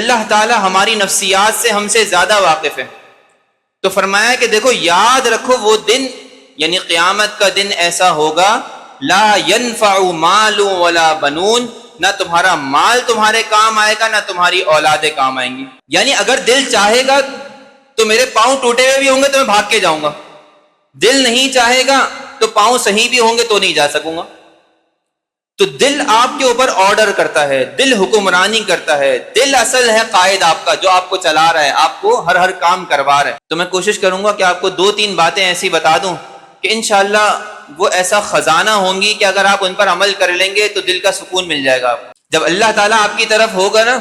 اللہ تعالیٰ ہماری نفسیات سے ہم سے زیادہ واقف ہے. تو فرمایا کہ دیکھو یاد رکھو وہ دن، یعنی قیامت کا دن ایسا ہوگا لا ينفع مال ولا بنون، نہ تمہارا مال تمہارے کام آئے گا، نہ تمہاری اولادیں کام آئیں گی. یعنی اگر دل چاہے گا تو میرے پاؤں ٹوٹے ہوئے بھی ہوں گے تو میں بھاگ کے جاؤں گا، دل نہیں چاہے گا تو پاؤں صحیح بھی ہوں گے تو نہیں جا سکوں گا. تو دل آپ کے اوپر آرڈر کرتا ہے، دل حکمرانی کرتا ہے، دل اصل ہے قائد آپ کا، جو آپ کو چلا رہا ہے، آپ کو ہر کام کروا رہا ہے. تو میں کوشش کروں گا کہ آپ کو 2-3 باتیں ایسی بتا دوں کہ انشاءاللہ وہ ایسا خزانہ ہوں گی کہ اگر آپ ان پر عمل کر لیں گے تو دل کا سکون مل جائے گا آپ کو. جب اللہ تعالیٰ آپ کی طرف ہوگا نا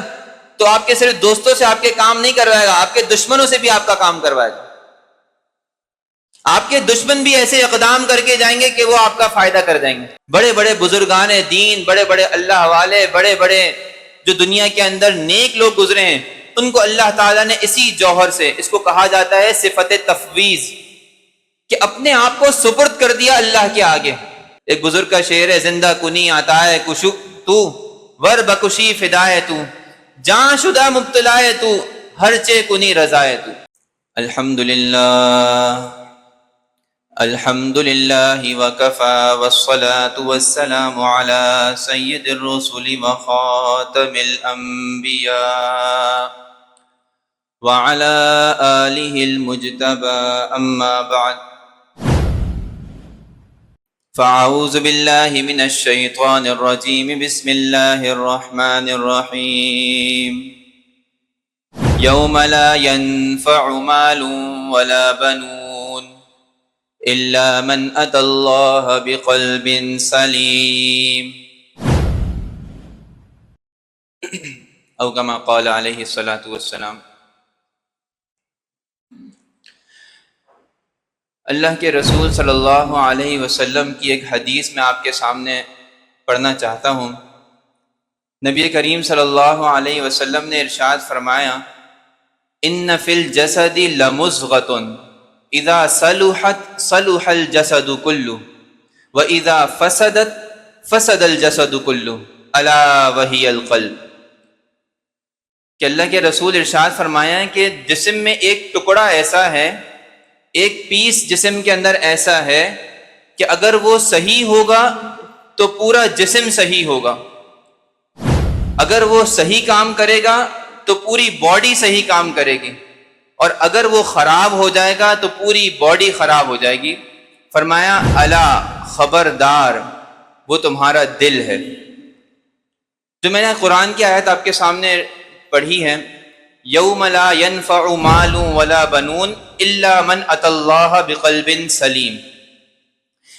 تو آپ کے صرف دوستوں سے آپ کے کام نہیں کروائے گا، آپ کے دشمنوں سے بھی آپ کا کام کروائے گا. آپ کے دشمن بھی ایسے اقدام کر کے جائیں گے کہ وہ آپ کا فائدہ کر جائیں گے. بڑے بڑے بزرگان دین، بڑے بڑے اللہ والے، بڑے بڑے جو دنیا کے اندر نیک لوگ گزرے ہیں، ان کو اللہ تعالیٰ نے اسی جوہر سے، اس کو کہا جاتا ہے صفت تفویض، کہ اپنے آپ کو سپرد کر دیا اللہ کے آگے. ایک بزرگ کا شعر ہے، زندہ کنی آتا ہے کشو تو ور بکشی فدائے تو، جاں شدہ مبتلائے تو ہر چے کنی رضائے تو. الحمدللہ الحمدللہ وکفا والصلاة والسلام علی سید الرسل وخاتم الانبیاء وعلى آلہ المجتبى اما بعد فاعوذ باللہ من الشیطان الرجیم بسم اللہ الرحمن الرحیم یوم لا ينفع مال ولا بنون الا من اتى اللہ بقلب سلیم او کما قال علیہ الصلاۃ والسلام. اللہ کے رسول صلی اللہ علیہ وسلم کی ایک حدیث میں آپ کے سامنے پڑھنا چاہتا ہوں. نبی کریم صلی اللہ علیہ وسلم نے ارشاد فرمایا، ان فی الجسد لمضغۃ اذا صلحت صلح الجسد کلہ واذا فسدت فسد الجسد کلہ الا وہی القلب. کہ اللہ کے رسول ارشاد فرمایا ہے کہ جسم میں ایک ٹکڑا ایسا ہے، ایک پیس جسم کے اندر ایسا ہے کہ اگر وہ صحیح ہوگا تو پورا جسم صحیح ہوگا، اگر وہ صحیح کام کرے گا تو پوری باڈی صحیح کام کرے گی، اور اگر وہ خراب ہو جائے گا تو پوری باڈی خراب ہو جائے گی. فرمایا الا خبردار، وہ تمہارا دل ہے. جو میں نے قرآن کی آیت آپ کے سامنے پڑھی ہے، یوم لا ينفع مال ولا بنون الا من اتى اللہ بقلب سلیم.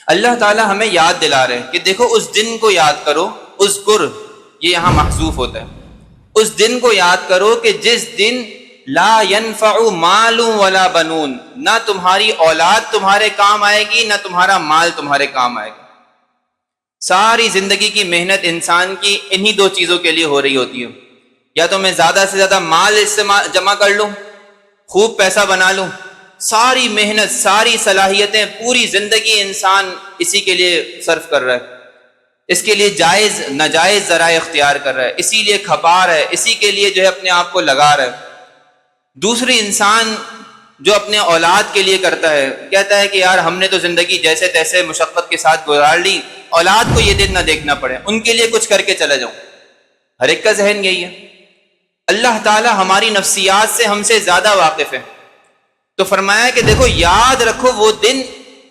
اللہ تعالی ہمیں یاد دلا رہے ہیں کہ دیکھو اس دن کو یاد کرو، اذکر یہ یہاں محذوف ہوتا ہے، اس دن کو یاد کرو کہ جس دن لا ينفع مال ولا بنون، نہ تمہاری اولاد تمہارے کام آئے گی، نہ تمہارا مال تمہارے کام آئے گا. ساری زندگی کی محنت انسان کی انہی 2 چیزوں کے لیے ہو رہی ہوتی ہے، یا تو میں زیادہ سے زیادہ مال جمع کر لوں، خوب پیسہ بنا لوں. ساری محنت، ساری صلاحیتیں، پوری زندگی انسان اسی کے لیے صرف کر رہا ہے، اس کے لیے جائز ناجائز ذرائع اختیار کر رہا ہے، اسی لیے کھپا رہا ہے، اسی کے لیے جو ہے اپنے آپ کو لگا رہا ہے. دوسری انسان جو اپنے اولاد کے لیے کرتا ہے، کہتا ہے کہ یار ہم نے تو زندگی جیسے تیسے مشقت کے ساتھ گزار لی، اولاد کو یہ دن نہ دیکھنا پڑے، ان کے لیے کچھ کر کے چلا جاؤں. ہر ایک کا ذہن یہی ہے. اللہ تعالیٰ ہماری نفسیات سے ہم سے زیادہ واقف ہے. تو فرمایا کہ دیکھو یاد رکھو وہ دن،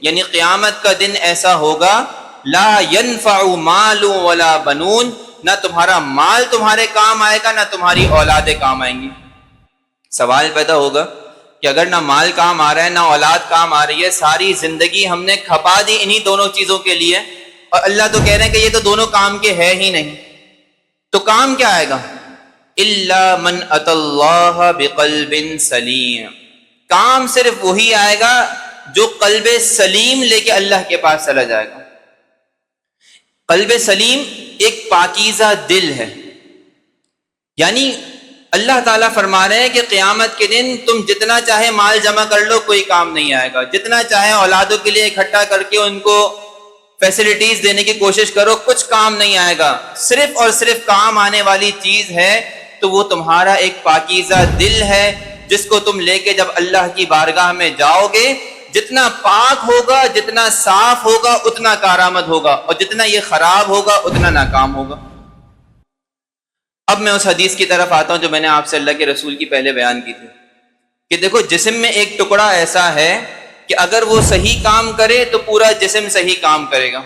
یعنی قیامت کا دن ایسا ہوگا لا ينفع مال ولا بنون، نہ تمہارا مال تمہارے کام آئے گا، نہ تمہاری اولادیں کام آئیں گی. سوال پیدا ہوگا کہ اگر نہ مال کام آ رہا ہے، نہ اولاد کام آ رہی ہے، ساری زندگی ہم نے کھپا دی انہی دونوں چیزوں کے لیے، اور اللہ تو کہہ رہے ہیں کہ یہ تو دونوں کام کے ہے ہی نہیں، تو کام کیا آئے گا؟ الا من اتى اللہ بقلب سلیم. کام صرف وہی آئے گا جو قلب سلیم لے کے اللہ کے پاس چلا جائے گا. قلب سلیم ایک پاکیزہ دل ہے. یعنی اللہ تعالیٰ فرما رہے ہیں کہ قیامت کے دن تم جتنا چاہے مال جمع کر لو، کوئی کام نہیں آئے گا. جتنا چاہے اولادوں کے لیے اکٹھا کر کے ان کو فیسلٹیز دینے کی کوشش کرو، کچھ کام نہیں آئے گا. صرف اور صرف کام آنے والی چیز ہے تو وہ تمہارا ایک پاکیزہ دل ہے جس کو تم لے کے جب اللہ کی بارگاہ میں جاؤ گے، جتنا پاک ہوگا، جتنا صاف ہوگا، اتنا کارآمد ہوگا، اور جتنا یہ خراب ہوگا اتنا ناکام ہوگا۔ اب میں اس حدیث کی طرف آتا ہوں جو میں نے آپ سے اللہ کے رسول کی پہلے بیان کی تھی کہ دیکھو جسم میں ایک ٹکڑا ایسا ہے کہ اگر وہ صحیح کام کرے تو پورا جسم صحیح کام کرے گا،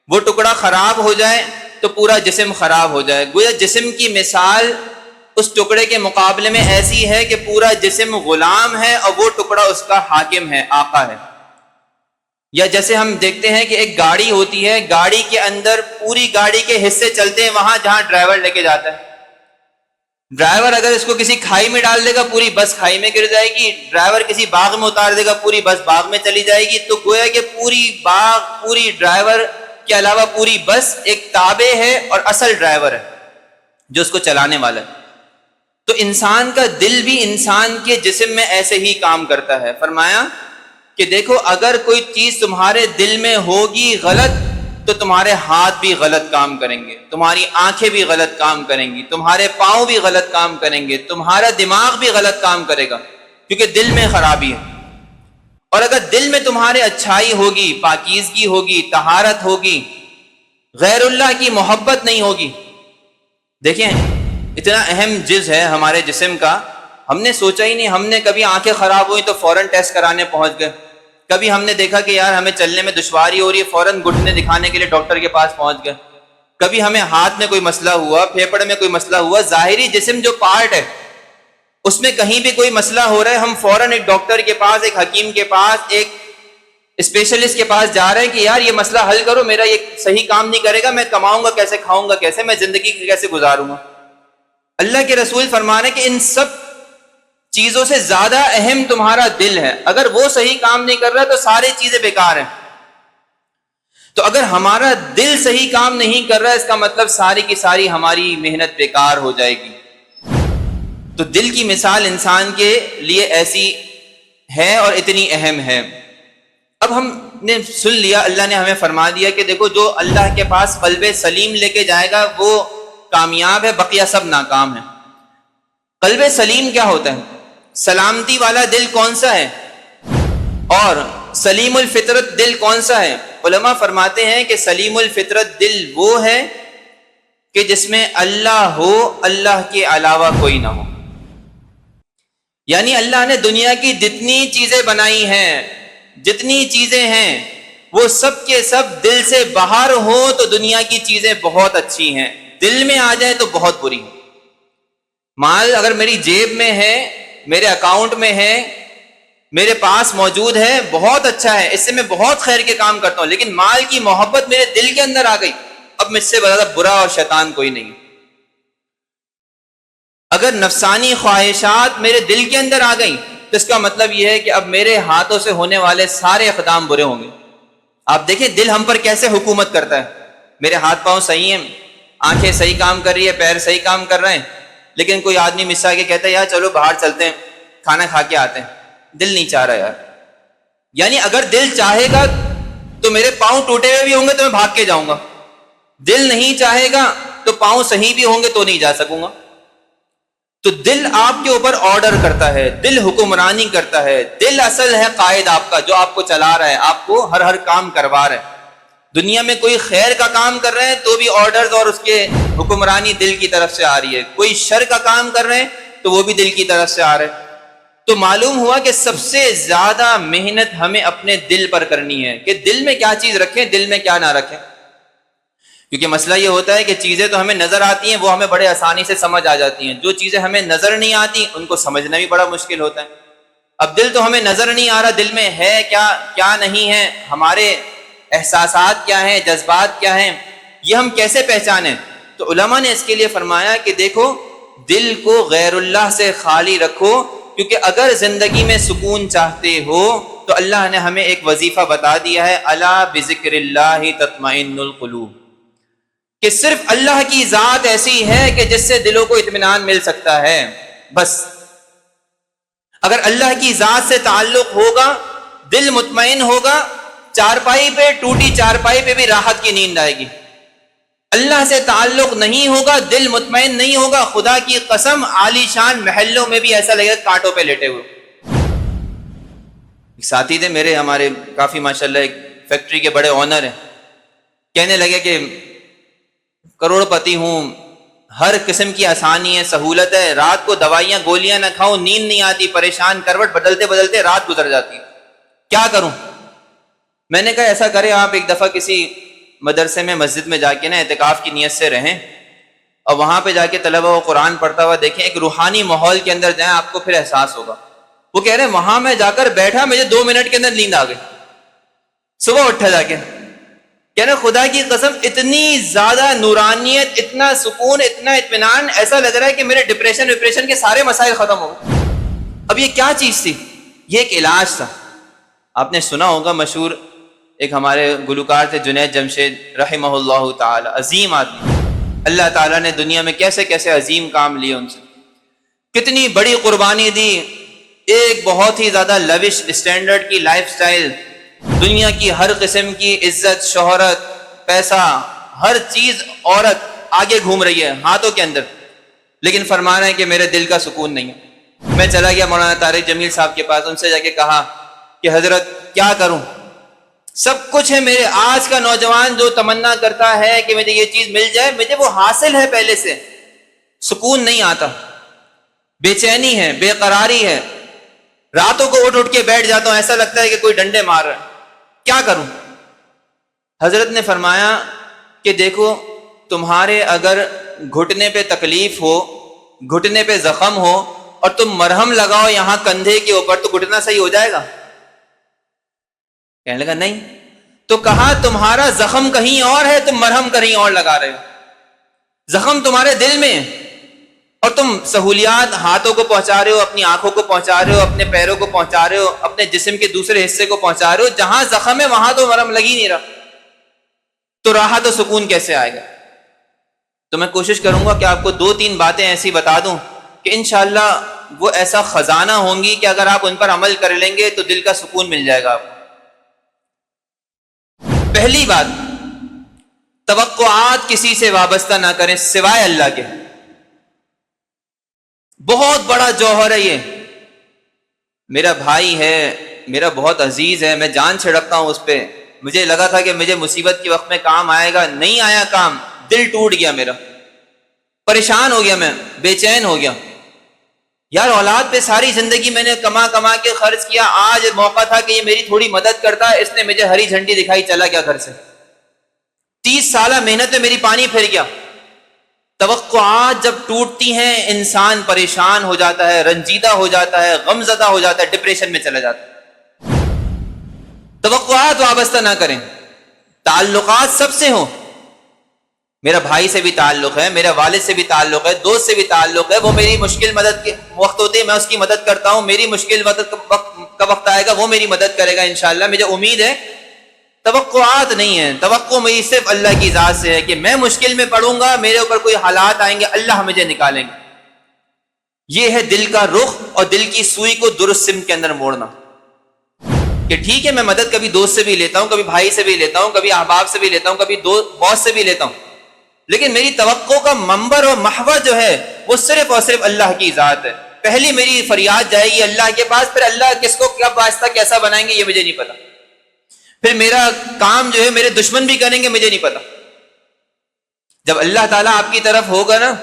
وہ ٹکڑا خراب ہو جائے تو پورا جسم خراب ہو جائے۔ گویا جسم کی مثال اس ٹکڑے کے مقابلے میں ایسی ہے کہ پورا جسم غلام ہے اور وہ ٹکڑا اس کا حاکم ہے، آقا ہے۔ یا جیسے ہم دیکھتے ہیں کہ ایک گاڑی ہوتی ہے، گاڑی کے اندر پوری گاڑی کے حصے چلتے ہیں وہاں جہاں ڈرائیور لے کے جاتا ہے۔ ڈرائیور اگر اس کو کسی کھائی میں ڈال دے گا پوری بس کھائی میں گر جائے گی، ڈرائیور کسی باغ میں اتار دے گا پوری بس باغ میں چلی جائے گی۔ تو گویا کہ پوری باغ، پوری ڈرائیور کے علاوہ پوری بس ایک تابع ہے اور اصل ڈرائیور ہے جو اس کو چلانے والا ہے۔ تو انسان کا دل بھی انسان کے جسم میں ایسے ہی کام کرتا ہے۔ فرمایا کہ دیکھو اگر کوئی چیز تمہارے دل میں ہوگی غلط تو تمہارے ہاتھ بھی غلط کام کریں گے، تمہاری آنکھیں بھی غلط کام کریں گی، تمہارے پاؤں بھی غلط کام کریں گے، تمہارا دماغ بھی غلط کام کرے گا، کیونکہ دل میں خرابی ہے۔ اور اگر دل میں تمہارے اچھائی ہوگی، پاکیزگی ہوگی، طہارت ہوگی، غیر اللہ کی محبت نہیں ہوگی۔ دیکھیں اتنا اہم جز ہے ہمارے جسم کا، ہم نے سوچا ہی نہیں، ہم نے کبھی آنکھیں خراب ہوئی تو فوراً ٹیسٹ کرانے پہنچ گئے، کبھی ہم نے دیکھا کہ یار ہمیں چلنے میں دشواری ہو رہی ہے، فوراً گھٹنے دکھانے کے لیے ڈاکٹر کے پاس پہنچ گئے، کبھی ہمیں ہاتھ میں کوئی مسئلہ ہوا، پھیپھڑ میں کوئی مسئلہ ہوا، ظاہری جسم جو پارٹ ہے اس میں کہیں بھی کوئی مسئلہ ہو رہا ہے، ہم فوراً ایک ڈاکٹر کے پاس، ایک حکیم کے پاس، ایک اسپیشلسٹ کے پاس جا رہے ہیں کہ یار یہ مسئلہ حل کرو، میرا یہ صحیح کام نہیں کرے گا، میں کماؤں گا کیسے، کھاؤں گا کیسے، میں زندگی کیسے گزاروں گا۔ اللہ کے رسول فرما رہے ہیں کہ ان سب چیزوں سے زیادہ اہم تمہارا دل ہے، اگر وہ صحیح کام نہیں کر رہا تو ساری چیزیں بیکار ہیں۔ تو اگر ہمارا دل صحیح کام نہیں کر رہا اس کا مطلب ساری کی ساری ہماری محنت بیکار ہو جائے گی۔ تو دل کی مثال انسان کے لیے ایسی ہے اور اتنی اہم ہے۔ اب ہم نے سن لیا، اللہ نے ہمیں فرما دیا کہ دیکھو جو اللہ کے پاس قلب سلیم لے کے جائے گا وہ کامیاب ہے، بقیہ سب ناکام ہے۔ قلب سلیم کیا ہوتا ہے؟ سلامتی والا دل کون سا ہے اور سلیم الفطرت دل کون سا ہے؟ علماء فرماتے ہیں کہ سلیم الفطرت دل وہ ہے کہ جس میں اللہ ہو، اللہ کے علاوہ کوئی نہ ہو۔ یعنی اللہ نے دنیا کی جتنی چیزیں بنائی ہیں، جتنی چیزیں ہیں، وہ سب کے سب دل سے باہر ہو تو دنیا کی چیزیں بہت اچھی ہیں، دل میں آ جائے تو بہت بری ہیں۔ مال اگر میری جیب میں ہے، میرے اکاؤنٹ میں ہے، میرے پاس موجود ہے، بہت اچھا ہے، اس سے میں بہت خیر کے کام کرتا ہوں، لیکن مال کی محبت میرے دل کے اندر آ گئی، اب مجھ سے زیادہ برا اور شیطان کوئی نہیں۔ اگر نفسانی خواہشات میرے دل کے اندر آ گئیں تو اس کا مطلب یہ ہے کہ اب میرے ہاتھوں سے ہونے والے سارے اقدام برے ہوں گے۔ آپ دیکھیں دل ہم پر کیسے حکومت کرتا ہے، میرے ہاتھ پاؤں صحیح ہیں، آنکھیں صحیح کام کر رہی ہے، پیر صحیح کام کر رہے ہیں، لیکن کوئی آدمی مسا کے کہتا ہے یار چلو باہر چلتے ہیں، کھانا کھا کے آتے ہیں، دل نہیں چاہ رہا یار۔ یعنی اگر دل چاہے گا تو میرے پاؤں ٹوٹے ہوئے بھی ہوں گے تو میں بھاگ کے جاؤں گا، دل نہیں چاہے گا تو پاؤں صحیح بھی ہوں گے تو نہیں جا سکوں گا۔ تو دل آپ کے اوپر آرڈر کرتا ہے، دل حکمرانی کرتا ہے، دل اصل ہے قائد آپ کا، جو آپ کو چلا رہا ہے، آپ کو ہر کام کروا رہا ہے۔ دنیا میں کوئی خیر کا کام کر رہے ہیں تو بھی آرڈرز اور اس کے حکمرانی دل کی طرف سے آ رہی ہے، کوئی شر کا کام کر رہے ہیں تو وہ بھی دل کی طرف سے آ رہا ہے۔ تو معلوم ہوا کہ سب سے زیادہ محنت ہمیں اپنے دل پر کرنی ہے کہ دل میں کیا چیز رکھیں، دل میں کیا نہ رکھیں۔ کیونکہ مسئلہ یہ ہوتا ہے کہ چیزیں تو ہمیں نظر آتی ہیں، وہ ہمیں بڑے آسانی سے سمجھ آ جاتی ہیں، جو چیزیں ہمیں نظر نہیں آتی ان کو سمجھنا بھی بڑا مشکل ہوتا ہے۔ اب دل تو ہمیں نظر نہیں آ رہا، دل میں ہے کیا کیا نہیں ہے، ہمارے احساسات کیا ہیں، جذبات کیا ہیں، یہ ہم کیسے پہچانیں؟ تو علماء نے اس کے لیے فرمایا کہ دیکھو دل کو غیر اللہ سے خالی رکھو، کیونکہ اگر زندگی میں سکون چاہتے ہو تو اللہ نے ہمیں ایک وظیفہ بتا دیا ہے، الا بذکر اللہ تطمئن القلوب، کہ صرف اللہ کی ذات ایسی ہے کہ جس سے دلوں کو اطمینان مل سکتا ہے۔ بس اگر اللہ کی ذات سے تعلق ہوگا، دل مطمئن ہوگا، چارپائی پہ، ٹوٹی چارپائی پہ بھی راحت کی نیند آئے گی۔ اللہ سے تعلق نہیں ہوگا، دل مطمئن نہیں ہوگا، خدا کی قسم عالی شان محلوں میں بھی ایسا لگے گا کانٹوں پہ لیٹے ہوئے۔ ایک ساتھی تھے میرے، ہمارے کافی ماشاءاللہ ایک فیکٹری کے بڑے آنر ہیں، کہنے لگے کہ کروڑ پتی ہوں، ہر قسم کی آسانی ہے، سہولت ہے، رات کو دوائیاں گولیاں نہ کھاؤں نیند نہیں آتی، پریشان، کروٹ بدلتے بدلتے رات گزر جاتی ہے، کیا کروں؟ میں نے کہا ایسا کریں آپ ایک دفعہ کسی مدرسے میں مسجد میں جا کے نا اعتکاف کی نیت سے رہیں، اور وہاں پہ جا کے طلبہ کو قرآن پڑھتا ہوا دیکھیں، ایک روحانی ماحول کے اندر جائیں، آپ کو پھر احساس ہوگا۔ وہ کہہ رہے ہیں وہاں میں جا کر بیٹھا، مجھے 2 منٹ کے اندر نیند آ گئی، صبح اٹھا جا کے، کہہ رہے خدا کی قسم اتنی زیادہ نورانیت، اتنا سکون، اتنا اطمینان، ایسا لگ رہا ہے کہ میرے ڈپریشن کے سارے مسائل ختم ہو گئے۔ اب یہ کیا چیز تھی؟ یہ ایک علاج تھا۔ آپ نے سنا ہوگا مشہور ایک ہمارے گلوکار تھے جنید جمشید رحمہ اللہ تعالی، عظیم آدمی، اللہ تعالیٰ نے دنیا میں کیسے کیسے عظیم کام لیے ان سے، کتنی بڑی قربانی دی، ایک بہت ہی زیادہ لوش اسٹینڈرڈ کی لائف سٹائل، دنیا کی ہر قسم کی عزت، شہرت، پیسہ، ہر چیز، عورت آگے گھوم رہی ہے ہاتھوں کے اندر، لیکن فرما رہے ہیں کہ میرے دل کا سکون نہیں ہے۔ میں چلا گیا مولانا طارق جمیل صاحب کے پاس، ان سے جا کے کہا کہ حضرت کیا کروں، سب کچھ ہے میرے، آج کا نوجوان جو تمنا کرتا ہے کہ مجھے یہ چیز مل جائے، مجھے وہ حاصل ہے پہلے سے، سکون نہیں آتا، بے چینی ہے، بے قراری ہے، راتوں کو اٹھ کے بیٹھ جاتا ہوں، ایسا لگتا ہے کہ کوئی ڈنڈے مار رہا ہے، کیا کروں؟ حضرت نے فرمایا کہ دیکھو تمہارے اگر گھٹنے پہ تکلیف ہو، گھٹنے پہ زخم ہو، اور تم مرہم لگاؤ یہاں کندھے کے اوپر، تو گھٹنا صحیح ہو جائے گا؟ کہنے لگا نہیں۔ تو کہا تمہارا زخم کہیں اور ہے، تم مرہم کہیں اور لگا رہے ہو، زخم تمہارے دل میں ہے، اور تم سہولیات ہاتھوں کو پہنچا رہے ہو، اپنی آنکھوں کو پہنچا رہے ہو، اپنے پیروں کو پہنچا رہے ہو، اپنے جسم کے دوسرے حصے کو پہنچا رہے ہو، جہاں زخم ہے وہاں تو مرہم لگ ہی نہیں رہا، تو راحت و سکون کیسے آئے گا؟ تو میں کوشش کروں گا کہ آپ کو 2-3 باتیں ایسی بتا دوں کہ انشاءاللہ وہ ایسا خزانہ ہوں گی کہ اگر آپ ان پر عمل کر لیں گے تو دل کا سکون مل جائے گا آپ کو۔ پہلی بات، توقعات کسی سے وابستہ نہ کریں سوائے اللہ کے۔ بہت بڑا جوہر ہے یہ، میرا بھائی ہے، میرا بہت عزیز ہے، میں جان چھڑکتا ہوں اس پہ، مجھے لگا تھا کہ مجھے مصیبت کے وقت میں کام آئے گا، نہیں آیا کام، دل ٹوٹ گیا میرا، پریشان ہو گیا، میں بے چین ہو گیا، یار اولاد پہ ساری زندگی میں نے کما کے خرچ کیا، آج موقع تھا کہ یہ میری تھوڑی مدد کرتا، اس نے مجھے ہری جھنڈی دکھائی، چلا گیا گھر سے، 30 سالہ محنت میں میری پانی پھر گیا۔ توقعات جب ٹوٹتی ہیں انسان پریشان ہو جاتا ہے، رنجیدہ ہو جاتا ہے، غم زدہ ہو جاتا ہے، ڈپریشن میں چلا جاتا ہے۔ توقعات وابستہ نہ کریں، تعلقات سب سے ہوں، میرا بھائی سے بھی تعلق ہے، میرے والد سے بھی تعلق ہے، دوست سے بھی تعلق ہے، وہ میری مشکل مدد کے وقت ہوتے میں اس کی مدد کرتا ہوں، میری مشکل مدد کا وقت آئے گا وہ میری مدد کرے گا انشاءاللہ، مجھے امید ہے۔ توقعات نہیں ہیں، توقع میری صرف اللہ کی ذات سے ہے کہ میں مشکل میں پڑوں گا، میرے اوپر کوئی حالات آئیں گے، اللہ مجھے نکالیں گے۔ یہ ہے دل کا رخ اور دل کی سوئی کو درست سمت کے اندر موڑنا، کہ ٹھیک ہے میں مدد کبھی دوست سے بھی لیتا ہوں، کبھی بھائی سے بھی لیتا ہوں، کبھی احباب سے بھی لیتا ہوں، کبھی باس سے بھی لیتا ہوں، لیکن میری توقع کا منبر اور محور جو ہے وہ صرف اور صرف اللہ کی ذات ہے۔ پہلی میری فریاد جائے گی اللہ کے پاس، پھر اللہ کس کو کیا واسطہ کیسا بنائیں گے یہ مجھے نہیں پتا، پھر میرا کام جو ہے میرے دشمن بھی کریں گے مجھے نہیں پتا۔ جب اللہ تعالیٰ آپ کی طرف ہوگا نا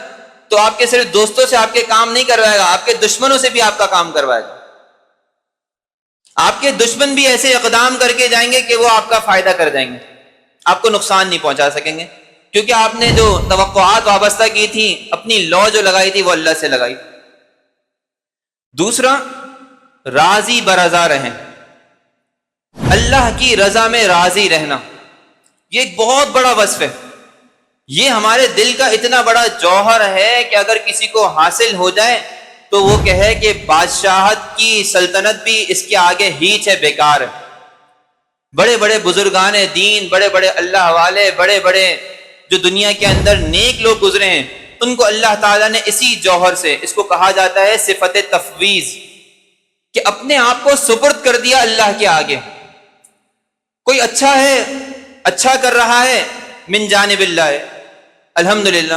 تو آپ کے صرف دوستوں سے آپ کے کام نہیں کروائے گا، آپ کے دشمنوں سے بھی آپ کا کام کروائے گا۔ آپ کے دشمن بھی ایسے اقدام کر کے جائیں گے کہ وہ آپ کا فائدہ کر جائیں گے، آپ کو نقصان نہیں پہنچا سکیں گے، کیونکہ آپ نے جو توقعات وابستہ کی تھی، اپنی لو جو لگائی تھی وہ اللہ سے لگائی۔ دوسرا، راضی برضا رہیں، اللہ کی رضا میں راضی رہنا، یہ ایک بہت بڑا وصف ہے، یہ ہمارے دل کا اتنا بڑا جوہر ہے کہ اگر کسی کو حاصل ہو جائے تو وہ کہے کہ بادشاہت کی سلطنت بھی اس کے آگے ہیچ ہے، بیکار ہے۔ بڑے بڑے بزرگان دین، بڑے بڑے اللہ والے، بڑے بڑے جو دنیا کے اندر نیک لوگ گزرے ہیں، ان کو اللہ تعالیٰ نے اسی جوہر سے، اس کو کہا جاتا ہے صفت تفویض، کہ اپنے آپ کو سپرد کر دیا اللہ کے آگے۔ کوئی اچھا ہے، اچھا کر رہا ہے، من جانب اللہ ہے، الحمدللہ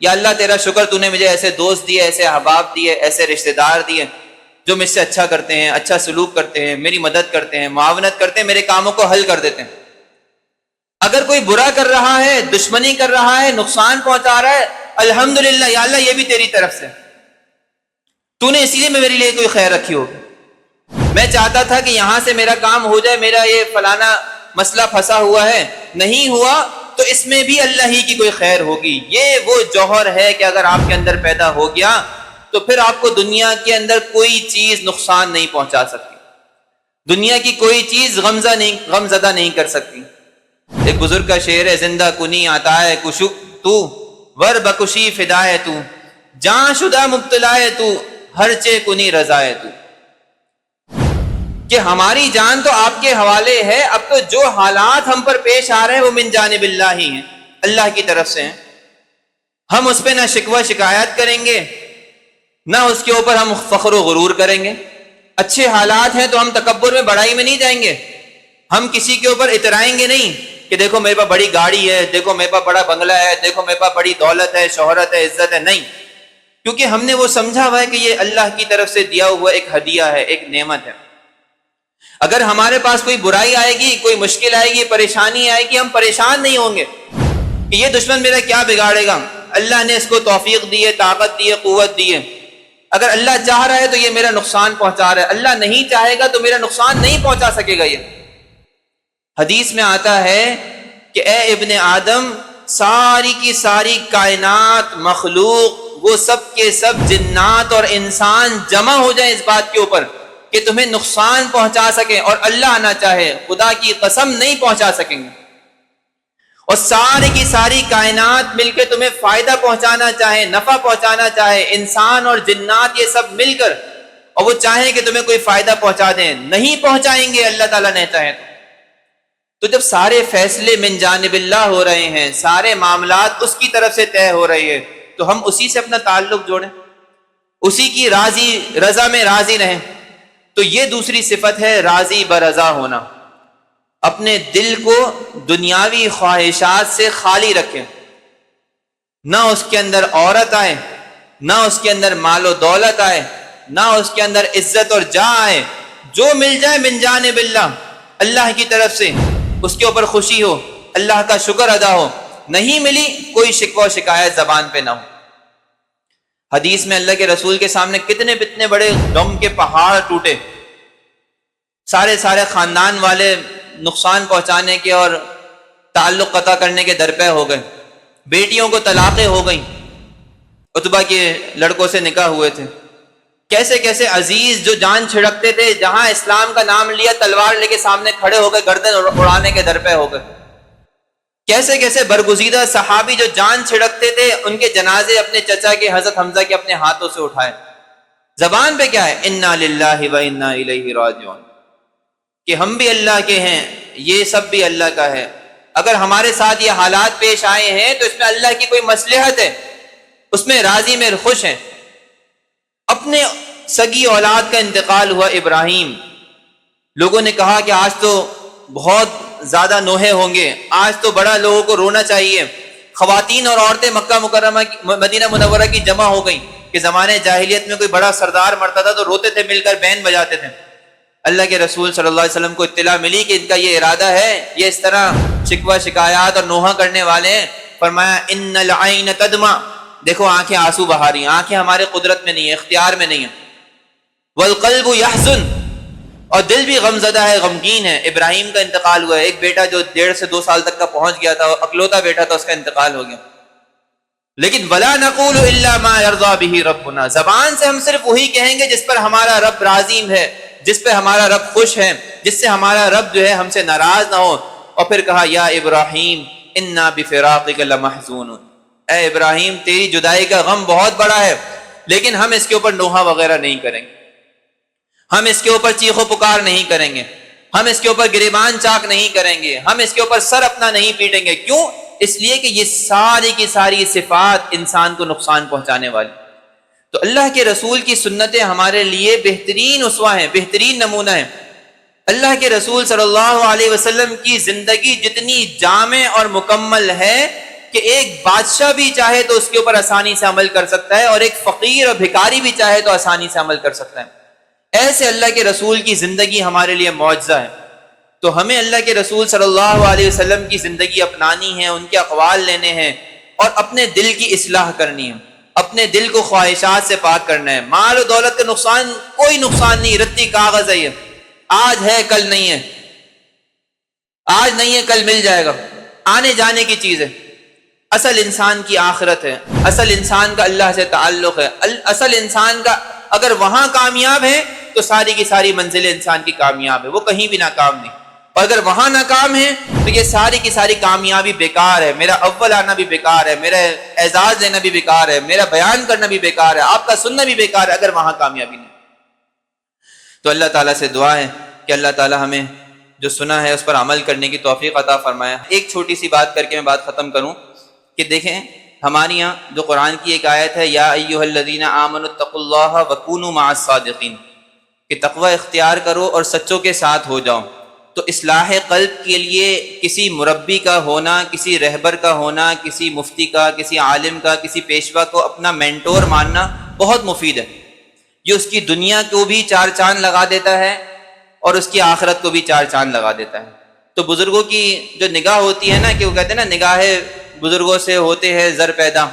یا اللہ تیرا شکر تو نے مجھے ایسے دوست دیے، ایسے احباب دیے، ایسے رشتہ دار دیے جو مجھ سے اچھا کرتے ہیں، اچھا سلوک کرتے ہیں، میری مدد کرتے ہیں، معاونت کرتے ہیں، میرے کاموں کو حل کر دیتے ہیں۔ اگر کوئی برا کر رہا ہے، دشمنی کر رہا ہے، نقصان پہنچا رہا ہے، الحمدللہ یا اللہ یہ بھی تیری طرف سے، تو نے اسی لیے میرے لیے کوئی خیر رکھی ہوگی۔ میں چاہتا تھا کہ یہاں سے میرا کام ہو جائے، میرا یہ فلانا مسئلہ پھنسا ہوا ہے، نہیں ہوا تو اس میں بھی اللہ ہی کی کوئی خیر ہوگی۔ یہ وہ جوہر ہے کہ اگر آپ کے اندر پیدا ہو گیا تو پھر آپ کو دنیا کے اندر کوئی چیز نقصان نہیں پہنچا سکتی، دنیا کی کوئی چیز غم زدہ نہیں کر سکتی۔ ایک بزرگ کا شعر ہے، زندہ کنی آتا ہے کشو تو ور بکشی فدائے تو، جان شدہ مبتلائے تو ہر چے کنی رضائے تو، کہ ہماری جان تو آپ کے حوالے ہے، اب تو جو حالات ہم پر پیش آ رہے ہیں وہ من جانب اللہ ہی ہیں، اللہ کی طرف سے ہیں۔ ہم اس پہ نہ شکوہ شکایت کریں گے، نہ اس کے اوپر ہم فخر و غرور کریں گے۔ اچھے حالات ہیں تو ہم تکبر میں بڑائی میں نہیں جائیں گے، ہم کسی کے اوپر اترائیں گے نہیں کہ دیکھو میرے پاس بڑی گاڑی ہے، دیکھو میرے پاس بڑا بنگلہ ہے، دیکھو میرے پاس بڑی دولت ہے، شہرت ہے، عزت ہے، نہیں، کیونکہ ہم نے وہ سمجھا ہوا ہے کہ یہ اللہ کی طرف سے دیا ہوا ایک ہدیہ ہے، ایک نعمت ہے۔ اگر ہمارے پاس کوئی برائی آئے گی، کوئی مشکل آئے گی، پریشانی آئے گی، ہم پریشان نہیں ہوں گے کہ یہ دشمن میرا کیا بگاڑے گا، اللہ نے اس کو توفیق دی ہے، طاقت دی ہے، قوت دی ہے، اگر اللہ چاہ رہا ہے تو یہ میرا نقصان پہنچا رہا ہے، اللہ نہیں چاہے گا تو میرا نقصان نہیں پہنچا سکے گا۔ یہ حدیث میں آتا ہے کہ اے ابن آدم، ساری کی ساری کائنات، مخلوق، وہ سب کے سب جنات اور انسان جمع ہو جائیں اس بات کے اوپر کہ تمہیں نقصان پہنچا سکیں، اور اللہ نہ چاہے، خدا کی قسم نہیں پہنچا سکیں گے، اور ساری کی ساری کائنات مل کے تمہیں فائدہ پہنچانا چاہے، نفع پہنچانا چاہے، انسان اور جنات یہ سب مل کر، اور وہ چاہیں کہ تمہیں کوئی فائدہ پہنچا دیں، نہیں پہنچائیں گے اللہ تعالیٰ نے چاہے تو جب سارے فیصلے من جانب اللہ ہو رہے ہیں، سارے معاملات اس کی طرف سے طے ہو رہی ہے، تو ہم اسی سے اپنا تعلق جوڑیں، اسی کی رضا میں راضی رہیں۔ تو یہ دوسری صفت ہے راضی برضا ہونا، اپنے دل کو دنیاوی خواہشات سے خالی رکھیں، نہ اس کے اندر عورت آئے، نہ اس کے اندر مال و دولت آئے، نہ اس کے اندر عزت اور جاہ آئے، جو مل جائے من جانب اللہ، اللہ کی طرف سے، اس کے اوپر خوشی ہو، اللہ کا شکر ادا ہو، نہیں ملی کوئی شکوہ و شکایت زبان پہ نہ ہو۔ حدیث میں اللہ کے رسول کے سامنے کتنے بڑے غم کے پہاڑ ٹوٹے، سارے خاندان والے نقصان پہنچانے کے اور تعلق قطع کرنے کے درپے ہو گئے، بیٹیوں کو طلاقیں ہو گئیں، عتبہ کے لڑکوں سے نکاح ہوئے تھے، کیسے کیسے عزیز جو جان چھڑکتے تھے، جہاں اسلام کا نام لیا تلوار لے کے سامنے کھڑے ہو گئے، گردن اڑانے کے درپے ہو گئے، کیسے کیسے برگزیدہ صحابی جو جان چھڑکتے تھے، ان کے جنازے اپنے چچا کے حضرت حمزہ کے اپنے ہاتھوں سے اٹھائے۔ زبان پہ کیا ہے؟ انا للہ و انا الیہ راجعون، کہ ہم بھی اللہ کے ہیں، یہ سب بھی اللہ کا ہے۔ اگر ہمارے ساتھ یہ حالات پیش آئے ہیں تو اس میں اللہ کی کوئی مصلحت ہے، اس میں راضی میں خوش ہیں۔ اپنے سگی اولاد کا انتقال ہوا ابراہیم، لوگوں نے کہا کہ آج تو بہت زیادہ نوحے ہوں گے، آج تو بڑا لوگوں کو رونا چاہیے۔ خواتین اور عورتیں مکہ مکرمہ مدینہ منورہ کی جمع ہو گئیں کہ زمانے جاہلیت میں کوئی بڑا سردار مرتا تھا تو روتے تھے، مل کر بین بجاتے تھے۔ اللہ کے رسول صلی اللہ علیہ وسلم کو اطلاع ملی کہ ان کا یہ ارادہ ہے، یہ اس طرح شکوہ شکایات اور نوحہ کرنے والے ہیں۔ فرمایا ان العین تدمع، دیکھو آنکھیں آنسو بہا رہی ہیں، آنکھیں ہمارے قدرت میں نہیں ہیں، اختیار میں نہیں ہیں۔ والقلب یحزن، اور دل بھی غمزدہ ہے، غمگین ہے۔ ابراہیم کا انتقال ہوا ہے، ایک بیٹا جو 1.5 سے 2 سال تک کا پہنچ گیا تھا، اکلوتا بیٹا تھا، اس کا انتقال ہو گیا۔ لیکن ولا نقول الا ما يرضى به ربنا، زبان سے ہم صرف وہی کہیں گے جس پر ہمارا رب راضی ہے، جس پہ ہمارا رب خوش ہے، جس سے ہمارا رب جو ہے ہم سے ناراض نہ ہو۔ اور پھر کہا یا ابراہیم انا بفراقک لمحزون، اے ابراہیم تیری جدائی کا غم بہت بڑا ہے، لیکن ہم اس کے اوپر نوحہ وغیرہ نہیں کریں گے، ہم اس کے اوپر چیخ و پکار نہیں کریں گے، ہم اس کے اوپر گریبان چاک نہیں کریں گے، ہم اس کے اوپر سر اپنا نہیں پیٹیں گے۔ کیوں؟ اس لیے کہ یہ ساری کی ساری صفات انسان کو نقصان پہنچانے والی۔ تو اللہ کے رسول کی سنتیں ہمارے لیے بہترین اسوہ ہیں، بہترین نمونہ ہیں۔ اللہ کے رسول صلی اللہ علیہ وسلم کی زندگی جتنی جامع اور مکمل ہے، کہ ایک بادشاہ بھی چاہے تو اس کے اوپر آسانی سے عمل کر سکتا ہے، اور ایک فقیر اور بھکاری بھی چاہے تو آسانی سے عمل کر سکتا ہے۔ ایسے اللہ کے رسول کی زندگی ہمارے لیے معجزہ ہے۔ تو ہمیں اللہ کے رسول صلی اللہ علیہ وسلم کی زندگی اپنانی ہے، ان کے اقوال لینے ہیں، اور اپنے دل کی اصلاح کرنی ہے، اپنے دل کو خواہشات سے پاک کرنا ہے۔ مال و دولت کا نقصان کوئی نقصان نہیں، رتی کاغذ ہے، یہ آج ہے کل نہیں ہے، آج نہیں ہے کل مل جائے گا، آنے جانے کی چیز ہے۔ اصل انسان کی آخرت ہے، اصل انسان کا اللہ سے تعلق ہے، اصل انسان کا اگر وہاں کامیاب ہے تو ساری کی ساری منزلیں انسان کی کامیاب ہے، وہ کہیں بھی ناکام نہیں۔ اور اگر وہاں ناکام ہے تو یہ ساری کی ساری کامیابی بیکار ہے، میرا اول آنا بھی بیکار ہے، میرا اعزاز لینا بھی بیکار ہے، میرا بیان کرنا بھی بیکار ہے، آپ کا سننا بھی بیکار ہے، اگر وہاں کامیابی نہیں۔ تو اللہ تعالیٰ سے دعا ہے کہ اللہ تعالیٰ ہمیں جو سنا ہے اس پر عمل کرنے کی توفیق عطا فرمائے۔ ایک چھوٹی سی بات کر کے میں بات ختم کروں کہ دیکھیں ہمارے یہاں جو قرآن کی ایک آیت ہے، یا ایھا الذین آمنوا اتقوا اللہ وکونوا مع الصادقین، کہ تقوی اختیار کرو اور سچوں کے ساتھ ہو جاؤ۔ تو اصلاح قلب کے لیے کسی مربی کا ہونا، کسی رہبر کا ہونا، کسی مفتی کا، کسی عالم کا، کسی پیشوا کو اپنا مینٹور ماننا بہت مفید ہے۔ یہ اس کی دنیا کو بھی چار چاند لگا دیتا ہے اور اس کی آخرت کو بھی چار چاند لگا دیتا ہے۔ تو بزرگوں کی جو نگاہ ہوتی ہے نا، کہ وہ کہتے ہیں نا نگاہ بزرگوں سے ہوتے ہیں زر پیدا،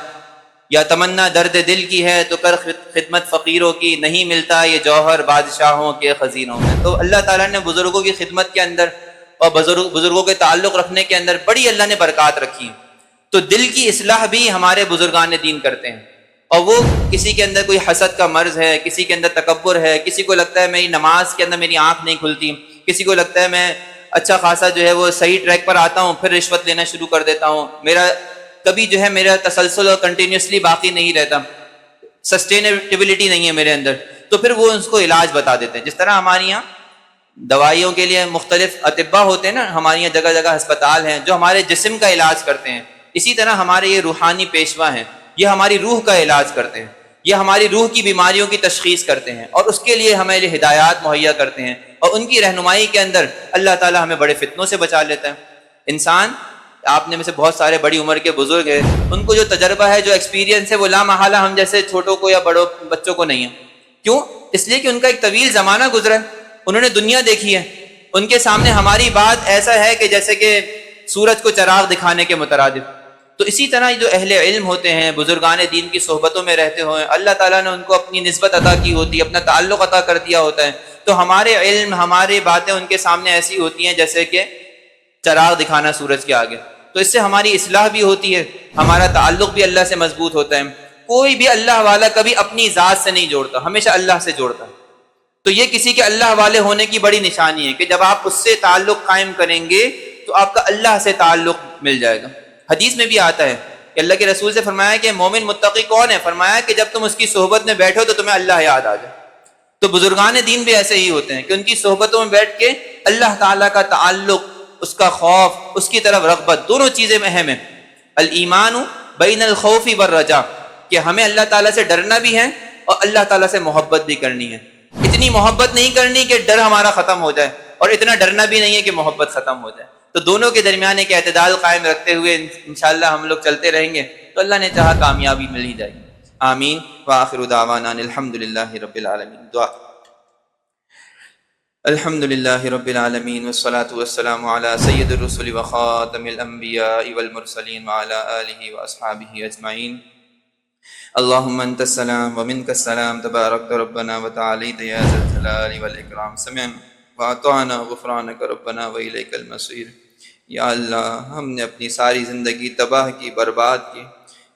یا تمنا درد دل کی ہے تو کر خدمت فقیروں کی، نہیں ملتا یہ جوہر بادشاہوں کے خزینوں میں۔ تو اللہ تعالیٰ نے بزرگوں کی خدمت کے اندر اور بزرگوں کے تعلق رکھنے کے اندر بڑی اللہ نے برکات رکھی ہے۔ تو دل کی اصلاح بھی ہمارے بزرگان دین کرتے ہیں، اور وہ کسی کے اندر کوئی حسد کا مرض ہے، کسی کے اندر تکبر ہے، کسی کو لگتا ہے میری نماز کے اندر میری آنکھ نہیں کھلتی، کسی کو لگتا ہے میں اچھا خاصا جو ہے وہ صحیح ٹریک پر آتا ہوں پھر رشوت لینا شروع کر دیتا ہوں، میرا کبھی جو ہے میرا تسلسل اور کنٹینیوسلی باقی نہیں رہتا، سسٹینیبلٹی نہیں ہے میرے اندر، تو پھر وہ اس کو علاج بتا دیتے ہیں۔ جس طرح ہمارے یہاں دوائیوں کے لیے مختلف اطباء ہوتے ہیں نا، ہمارے یہاں جگہ جگہ ہسپتال ہیں جو ہمارے جسم کا علاج کرتے ہیں، اسی طرح ہمارے یہ روحانی پیشوا ہیں، یہ ہماری روح کا علاج کرتے ہیں، یہ ہماری روح کی بیماریوں کی تشخیص کرتے ہیں، اور اس کے لیے ہمیں ہدایات مہیا کرتے ہیں، اور ان کی رہنمائی کے اندر اللہ تعالیٰ ہمیں بڑے فتنوں سے بچا لیتا ہے۔ انسان، آپ نے میں سے بہت سارے بڑی عمر کے بزرگ ہیں، ان کو جو تجربہ ہے، جو ایکسپیرینس ہے، وہ لا محالہ ہم جیسے چھوٹوں کو یا بڑوں بچوں کو نہیں ہے۔ کیوں؟ اس لیے کہ ان کا ایک طویل زمانہ گزرا ہے، انہوں نے دنیا دیکھی ہے، ان کے سامنے ہماری بات ایسا ہے کہ جیسے کہ سورج کو چراغ دکھانے کے مترادف۔ تو اسی طرح جو اہل علم ہوتے ہیں، بزرگان دین کی صحبتوں میں رہتے ہوئے اللہ تعالیٰ نے ان کو اپنی نسبت عطا کی ہوتی ہے، اپنا تعلق عطا کر دیا ہوتا ہے، تو ہمارے علم، ہماری باتیں ان کے سامنے ایسی ہوتی ہیں جیسے کہ چراغ دکھانا سورج کے آگے۔ تو اس سے ہماری اصلاح بھی ہوتی ہے، ہمارا تعلق بھی اللہ سے مضبوط ہوتا ہے۔ کوئی بھی اللہ والا کبھی اپنی ذات سے نہیں جوڑتا، ہمیشہ اللہ سے جوڑتا ہے۔ تو یہ کسی کے اللہ والے ہونے کی بڑی نشانی ہے کہ جب آپ اس سے تعلق قائم کریں گے تو آپ کا اللہ سے تعلق مل جائے گا۔ حدیث میں بھی آتا ہے کہ اللہ کے رسول سے فرمایا کہ مومن متقی کون ہے؟ فرمایا کہ جب تم اس کی صحبت میں بیٹھو تو تمہیں اللہ یاد آ جائے۔ تو بزرگان دین بھی ایسے ہی ہوتے ہیں کہ ان کی صحبتوں میں بیٹھ کے اللہ تعالیٰ کا تعلق، اس کا خوف، اس کی طرف رغبت، دونوں چیزیں اہم ہیں۔ الایمان بین الخوف والرجاء، کہ ہمیں اللہ تعالیٰ سے ڈرنا بھی ہے اور اللہ تعالیٰ سے محبت بھی کرنی ہے۔ اتنی محبت نہیں کرنی کہ ڈر ہمارا ختم ہو جائے، اور اتنا ڈرنا بھی نہیں ہے کہ محبت ختم ہو جائے۔ تو دونوں کے درمیان ایک اعتدال قائم رکھتے ہوئے انشاءاللہ ہم لوگ چلتے رہیں گے تو اللہ نے چاہا کامیابی مل ہی جائے گی۔ آمین وآخر دعوانا الحمدللہ رب العالمین۔ دعا۔ الحمدللہ رب العالمین والصلاة والسلام علی سید الرسل وخاتم الانبیاء والمرسلین وعلی آلہ واصحابہ اجمعین۔ اللہم انت السلام ومنک السلام تبارکت ربنا وتعالیت یا ذا الجلال والاکرام۔ سمعنا واطعنا غفرانک ربنا والیک المصیر۔ یا اللہ، ہم نے اپنی ساری زندگی تباہ کی، برباد کی۔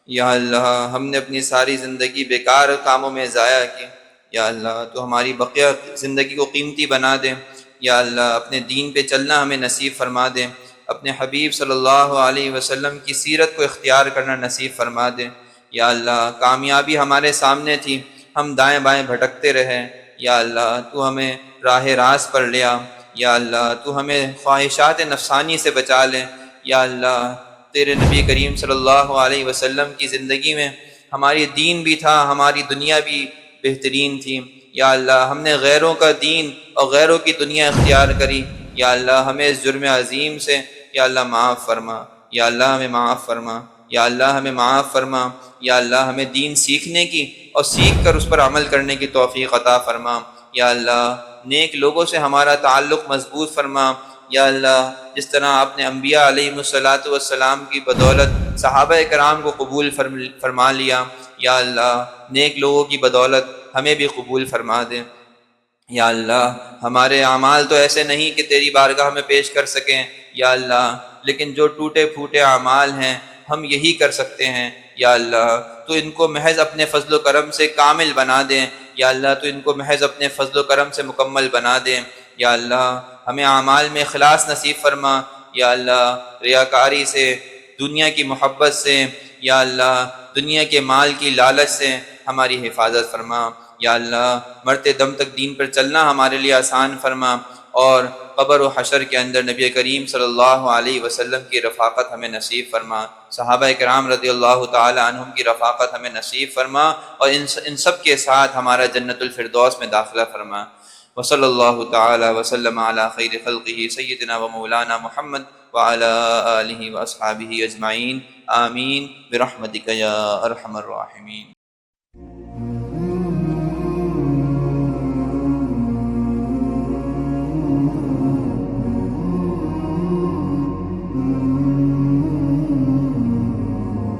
یا اللہ، ہم نے اپنی ساری زندگی بیکار کاموں میں ضائع کی۔ یا اللہ، تو ہماری بقیہ زندگی کو قیمتی بنا دے۔ یا اللہ، اپنے دین پہ چلنا ہمیں نصیب فرما دے، اپنے حبیب صلی اللہ علیہ وسلم کی سیرت کو اختیار کرنا نصیب فرما دے۔ یا اللہ، کامیابی ہمارے سامنے تھی، ہم دائیں بائیں بھٹکتے رہے۔ یا اللہ، تو ہمیں راہ راست پر لیا۔ یا اللہ، تو ہمیں خواہشات نفسانی سے بچا لے۔ یا اللہ، تیرے نبی کریم صلی اللہ علیہ وسلم کی زندگی میں ہماری دین بھی تھا، ہماری دنیا بھی بہترین تھی۔ یا اللہ، ہم نے غیروں کا دین اور غیروں کی دنیا اختیار کری۔ یا اللہ، ہمیں اس جرم عظیم سے یا اللہ معاف فرما۔ یا اللہ، ہمیں معاف فرما۔ یا اللہ ہمیں معاف فرما، یا اللہ ہمیں دین سیکھنے کی اور سیکھ کر اس پر عمل کرنے کی توفیق عطا فرما، یا اللہ نیک لوگوں سے ہمارا تعلق مضبوط فرما، یا اللہ جس طرح آپ نے انبیاء علیہم الصلاۃ والسلام کی بدولت صحابہ کرام کو قبول فرما لیا، یا اللہ نیک لوگوں کی بدولت ہمیں بھی قبول فرما دے۔ یا اللہ ہمارے اعمال تو ایسے نہیں کہ تیری بارگاہ میں پیش کر سکیں یا اللہ، لیکن جو ٹوٹے پھوٹے اعمال ہیں ہم یہی کر سکتے ہیں، یا اللہ تو ان کو محض اپنے فضل و کرم سے کامل بنا دیں، یا اللہ تو ان کو محض اپنے فضل و کرم سے مکمل بنا دیں، یا اللہ ہمیں اعمال میں اخلاص نصیب فرما، یا اللہ ریاکاری سے، دنیا کی محبت سے، یا اللہ دنیا کے مال کی لالچ سے ہماری حفاظت فرما، یا اللہ مرتے دم تک دین پر چلنا ہمارے لیے آسان فرما، اور قبر و حشر کے اندر نبی کریم صلی اللہ علیہ وسلم کی رفاقت ہمیں نصیب فرما، صحابہ کرام رضی اللہ تعالی عنہم کی رفاقت ہمیں نصیب فرما، اور ان سب کے ساتھ ہمارا جنت الفردوس میں داخلہ فرما۔ وصلی اللہ تعالی وسلم علی خیر خلقہ سیدنا و مولانا محمد وعلی آلہ واصحابہ اجمعین، آمین برحمتک یا ارحم الراحمین۔